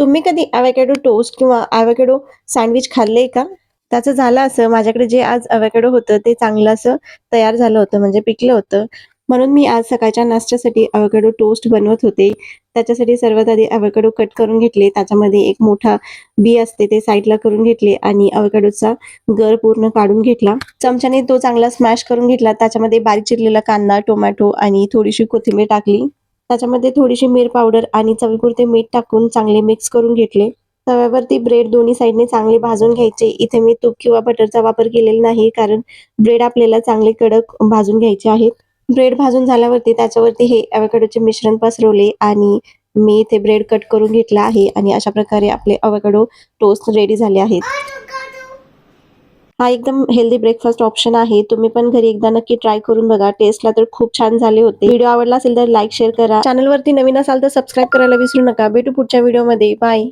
तुम्ही कधी avocado toast किंवा एवोकॅडो सँडविच खाल्लंय का? त्याचं झालं असं माझ्याकडे जे आज एवोकॅडो होतं ते चांगलं असं तयार झालं होतं म्हणजे पिकलं होतं. म्हणून मी आज सकाळच्या नाश्त्यासाठी एवोकॅडो टोस्ट बनवत होते. त्याच्यासाठी सर्वात आधी एवोकॅडो कट करून घेतले. त्याच्यामध्ये एक मोठा बी असते ते साइडला करून घेतले आणि एवोकॅडोचा गर पूर्ण काढून घेतला. चमच्याने तो चांगला स्मॅश करून घेतला. त्याच्यामध्ये बारीक चिरलेला कांदा, टोमॅटो आणि थोडीशी कोथिंबीर टाकली. त्याच्यामध्ये थोडीशी मिर पावडर आणि चवीपुरते मीठ टाकून चांगले मिक्स करून घेतले. तव्यावरती ब्रेड दोन्ही साइडने चांगले भाजून घ्यायचे. इथे मी तूप किंवा बटरचा वापर केलेला नाही, कारण ब्रेड आपल्याला चांगले कडक भाजून घ्यायचे आहेत. ब्रेड भाजून झाल्यावरती त्याच्यावरती हे एवोकॅडोचे मिश्रण पसरवले आणि मी इथे ब्रेड कट करून घेतला आहे आणि अशा प्रकारे आपले एवोकॅडो टोस्ट रेडी झाले आहेत. हा एकदम हेल्दी ब्रेकफास्ट ऑप्शन आहे. तुम्ही पण घरी एकदा नक्की ट्राय करून बघा. टेस्टला तर खूप छान झाले होते. व्हिडिओ आवडला असेल तर लाईक, शेअर करा. चॅनलवरती नवीन असाल तर सबस्क्राईब करायला विसरू नका. भेटू पुढच्या व्हिडिओमध्ये. बाय.